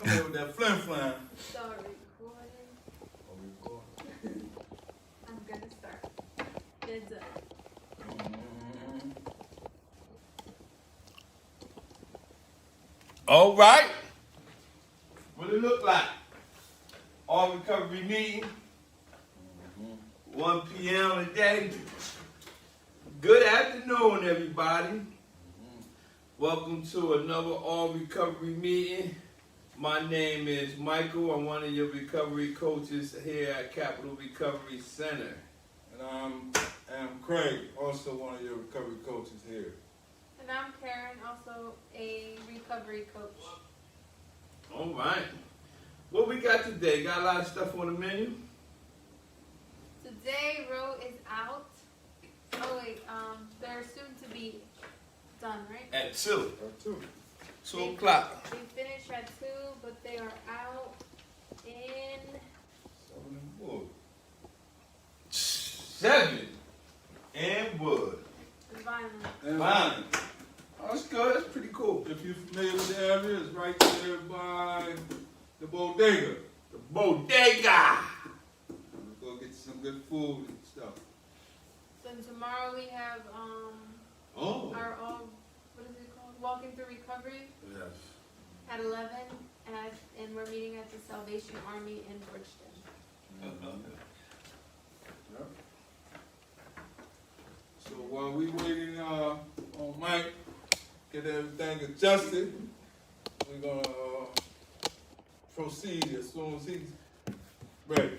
Come here with that flim flam. Start recording. Oh, recording. I'm gonna start. Heads up. All right. What it look like? All recovery meeting. 1 p.m. today. Good afternoon, everybody. Welcome to another All Recovery meeting. My name is Michael. I'm one of your recovery coaches here at Capital Recovery Center. And I'm Craig, also one of your recovery coaches here. And I'm Karen, also a recovery coach. All right. What we got today? Got a lot of stuff on the menu. Today, Roe is out. Oh wait, they're soon to be done, right? At 2. Two. 2 o'clock. They finish at 2, but they are out in 7 and Wood. Violent. And Fine. Oh, that's good. That's pretty cool. if you're familiar with the area, it's right there by the bodega. The Bodega. Go get some good food and stuff. Then tomorrow we have Oh. our what is it called? Walking through recovery Yes. at 11, and we're meeting at the Salvation Army in Bridgeton. Yep. So while we waiting on Mike, get everything adjusted, we're gonna proceed as soon as he's ready.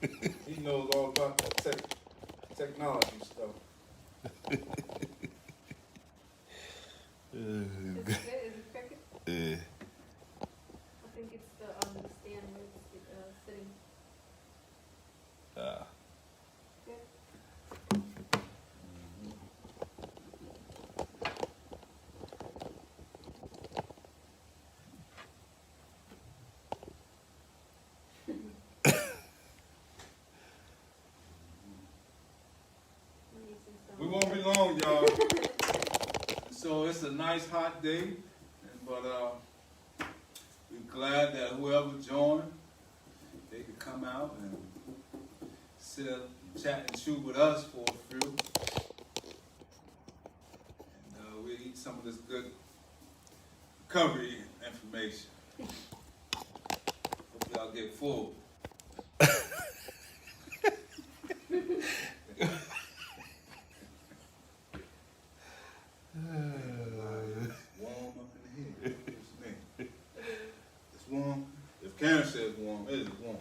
But he knows all about that technology stuff. Is it good? Is it cricket? I think it's the stand where it's sitting. Good. We won't be long, y'all. So it's a nice hot day, but we're glad that whoever joined, they could come out and sit up, chat and shoot with us for a few. And we'll eat some of this good recovery information. Hope y'all get full. Warm up in the head. It's warm. If Karen says warm, it is warm.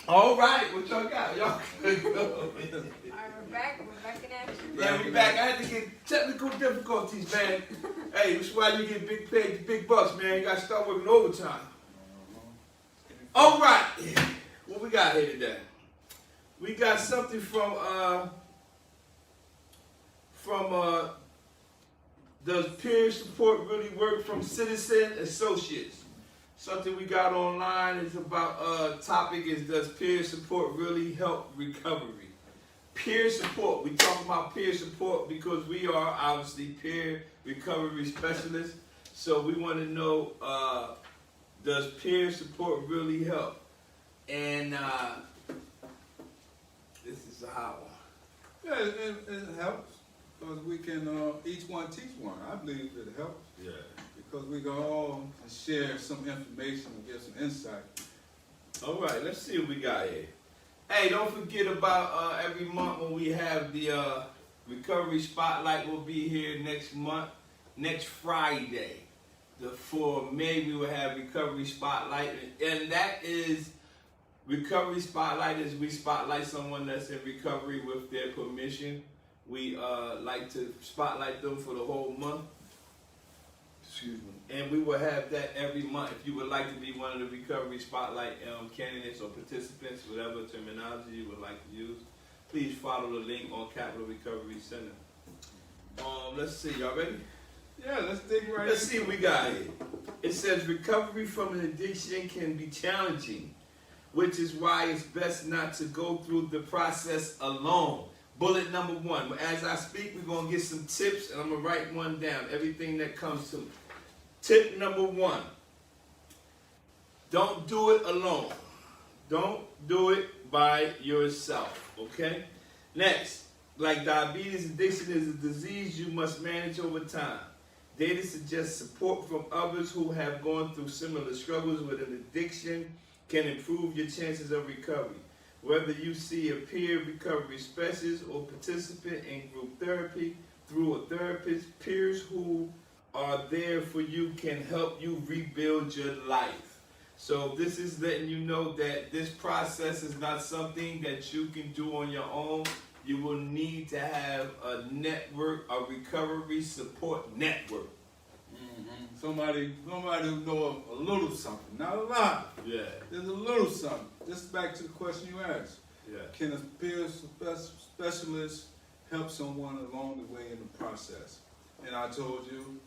All right. What y'all got? Y'all good. Alright, we're back in action. Yeah, we back. I had to get technical difficulties, man. Hey, that's why you get big paid, big bucks, man. You got to start working overtime. All right. What we got here today? We got something from does peer support really work from Citizen Associates? Something we got online is about topic is does peer support really help recovery? Peer support. We talk about peer support because we are obviously peer recovery specialists. So we want to know does peer support really help? And this is a hot one. Yeah, it helps because we can each one teach one. I believe it helps Yeah. because we can all share some information and get some insight. All right, let's see what we got here. Hey, don't forget about every month when we have the Recovery Spotlight will be here next month, next Friday. For May, we will have Recovery Spotlight, and that is Recovery Spotlight is we spotlight someone that's in recovery with their permission. We like to spotlight them for the whole month. Excuse me. And we will have that every month. If you would like to be one of the Recovery Spotlight candidates or participants, whatever terminology you would like to use, please follow the link on Capital Recovery Center. Let's see. Y'all ready? Yeah, let's dig right Let's in. see what we got here. It says recovery from an addiction can be challenging, which is why it's best not to go through the process alone. Bullet number 1. As I speak, we're going to get some tips, and I'm going to write one down, everything that comes to me. Tip number 1. Don't do it alone. Don't do it by yourself, okay? Next, like diabetes, addiction is a disease you must manage over time. Data suggests support from others who have gone through similar struggles with an addiction can improve your chances of recovery. Whether you see a peer recovery specialist or participant in group therapy through a therapist, peers who are there for you can help you rebuild your life. So this is letting you know that this process is not something that you can do on your own. You will need to have a network, a recovery support network. Somebody who know a little something, not a lot. Yeah, There's a little something. Just back to the question you asked. yeah. Can a peer specialist help someone along the way in the process? And I told you.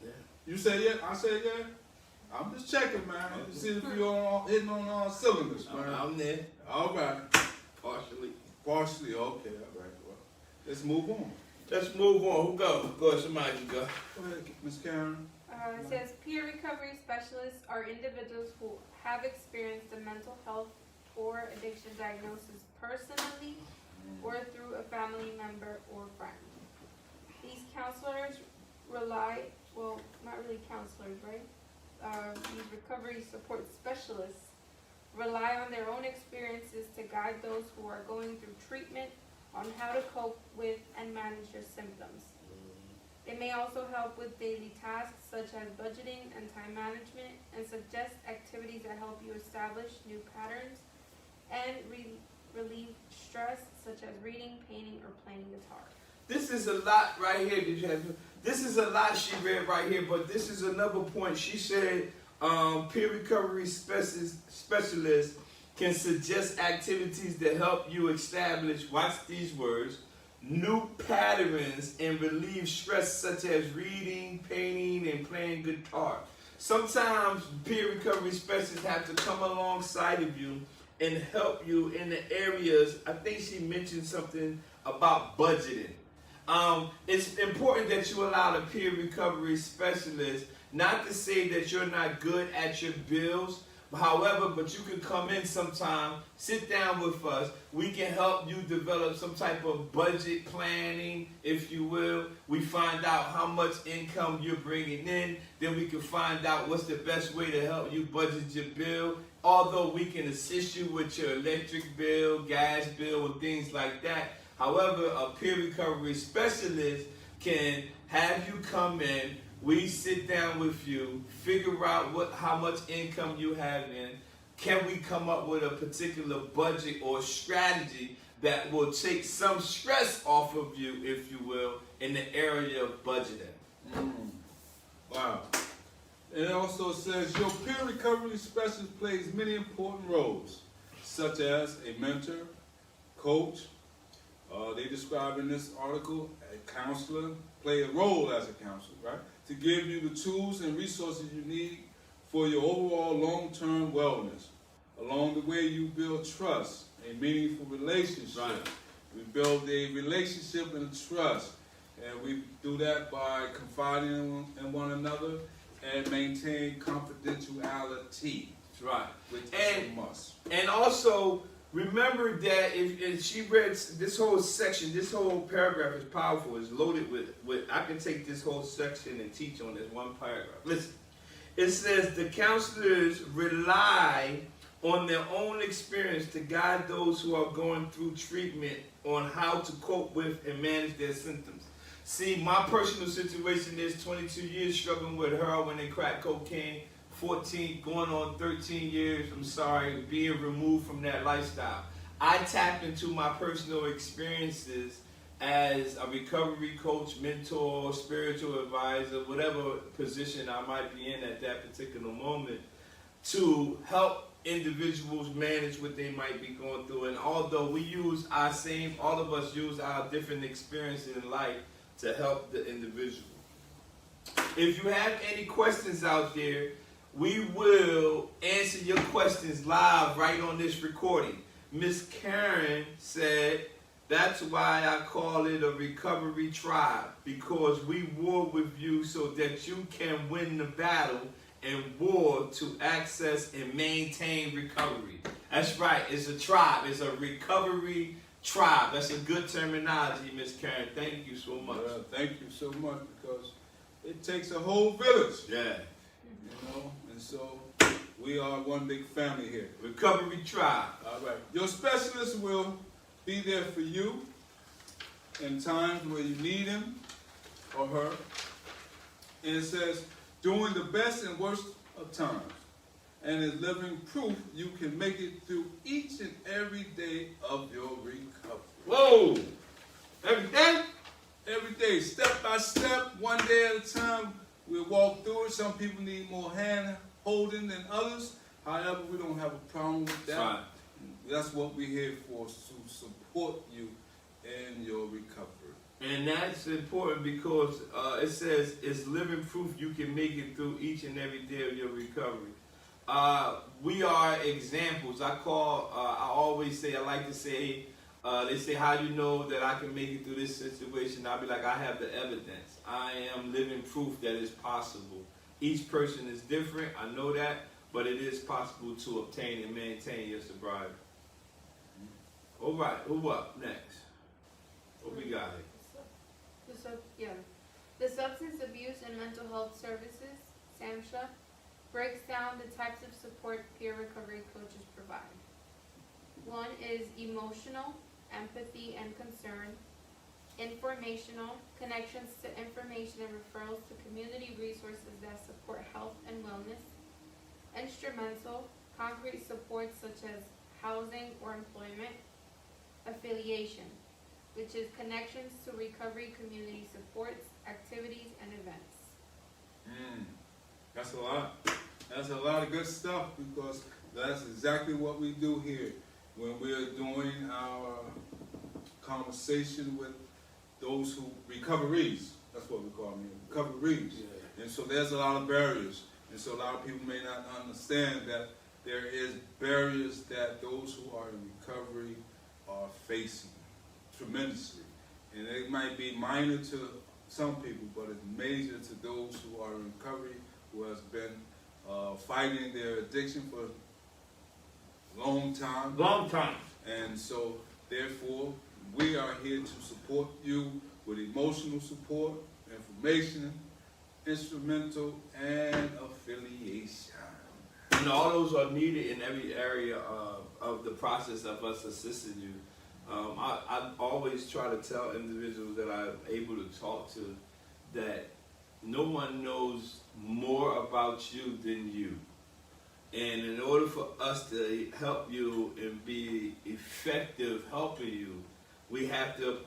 Yeah. You said yeah. I said yeah. I'm just checking, man. To see if you're hitting on all cylinders, man. I'm there, All right. partially. Partially. Okay. All right. Well, let's move on. Let's move on. Who go? Go ahead, somebody can go. Go ahead, Ms. Karen. It says peer recovery specialists are individuals who have experienced a mental health or addiction diagnosis personally or through a family member or friend. These counselors not really counselors, right? These recovery support specialists rely on their own experiences to guide those who are going through treatment on how to cope with and manage their symptoms. They may also help with daily tasks such as budgeting and time management and suggest activities that help you establish new patterns and relieve stress such as reading, painting, or playing guitar. This is a lot right here. This is a lot she read right here, but this is another point. She said peer recovery specialists can suggest activities that help you establish, watch these words, new patterns and relieve stress such as reading, painting, and playing guitar. Sometimes peer recovery specialists have to come alongside of you and help you in the areas. I think she mentioned something about budgeting. It's important that you allow the peer recovery specialist, not to say that you're not good at your bills, however, but you can come in sometime, sit down with us. We can help you develop some type of budget planning, if you will. We find out how much income you're bringing in. Then we can find out what's the best way to help you budget your bill. Although we can assist you with your electric bill, gas bill, and things like that. However, a peer recovery specialist can have you come in. We sit down with you, figure out how much income you have in. Can we come up with a particular budget or strategy that will take some stress off of you, if you will, in the area of budgeting? Wow. It also says your peer recovery specialist plays many important roles, such as a mentor, coach. They describe in this article a counselor, play a role as a counselor, right? To give you the tools and resources you need for your overall long-term wellness. Along the way, you build trust, a meaningful relationship. Right. We build a relationship and a trust, and we do that by confiding in one another and maintain confidentiality. That's right. Which is a must. And also, remember that if she read this whole section, this whole paragraph is powerful. It's loaded with I can take this whole section and teach on this one paragraph. Listen, it says the counselors rely on their own experience to guide those who are going through treatment on how to cope with and manage their symptoms. See, my personal situation is 22 years struggling with heroin and crack cocaine. 14, going on 13 years, being removed from that lifestyle. I tapped into my personal experiences as a recovery coach, mentor, spiritual advisor, whatever position I might be in at that particular moment, to help individuals manage what they might be going through. And although all of us use our different experiences in life to help the individual. If you have any questions out there, we will answer your questions live right on this recording. Miss Karen said, that's why I call it a recovery tribe, because we war with you so that you can win the battle and war to access and maintain recovery. That's right, it's a tribe. It's a recovery tribe. That's a good terminology, Miss Karen. Thank you so much. Well, thank you so much, because it takes a whole village, Yeah, you know, and so we are one big family here. recovery tribe. All right. Your specialist will be there for you in times where you need him or her. And it says, doing the best and worst of times, and is living proof you can make it through each and every day of your recovery. Whoa! Every day? Every day, step by step, one day at a time, we'll walk through it. Some people need more hand holding than others. However, we don't have a problem with that. Right. That's what we're here for, to support you in your recovery. And that's important because it says it's living proof you can make it through each and every day of your recovery. We are examples. I always say, I like to say, they say, how you know that I can make it through this situation? I'll be like, I have the evidence. I am living proof that it's possible. Each person is different, I know that, but it is possible to obtain and maintain your sobriety. All right, who up next? What we got here? The Substance Abuse and Mental Health Services, SAMHSA, breaks down the types of support peer recovery coaches provide. One is emotional, empathy and concern, informational, connections to information and referrals to community resources that support health and wellness, instrumental, concrete supports such as housing or employment, affiliation, which is connections to recovery community supports, activities, and events. That's a lot. That's a lot of good stuff, because that's exactly what we do here when we're doing our conversation with those who recoveries. That's what we call them, recoveries. Yeah. And so there's a lot of barriers. And so a lot of people may not understand that there is barriers that those who are in recovery are facing tremendously. And it might be minor to some people, but it's major to those who are in recovery, who has been fighting their addiction for a long time. Long time. And so, therefore, we are here to support you with emotional support, information, instrumental, and affiliation. And all those are needed in every area of the process of us assisting you. I always try to tell individuals that I'm able to talk to that no one knows more about you than you. And in order for us to help you and be effective helping you, we have to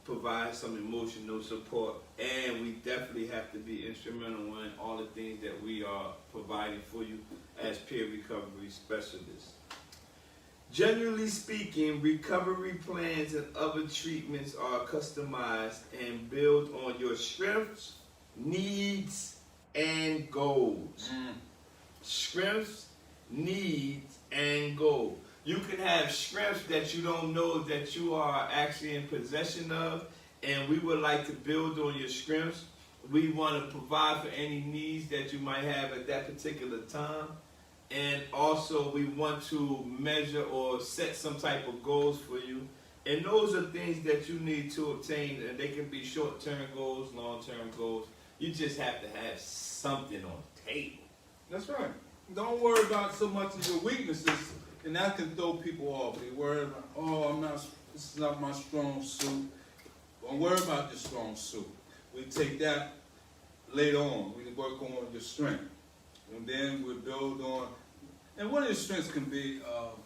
provide some emotional support, and we definitely have to be instrumental in all the things that we are providing for you as peer recovery specialists. Generally speaking, recovery plans and other treatments are customized and built on your strengths, needs, and goals. Strengths, needs, and goals. You can have strengths that you don't know that you are actually in possession of, and we would like to build on your strengths. We want to provide for any needs that you might have at that particular time. And also we want to measure or set some type of goals for you. And those are things that you need to obtain, and they can be short-term goals, long-term goals. You just have to have something on the table. That's right. Don't worry about so much of your weaknesses, and that can throw people off. They worry about, oh, this is not my strong suit. Don't worry about your strong suit. We take that later on. We work on your strength. And then we build on, and one of your strengths can be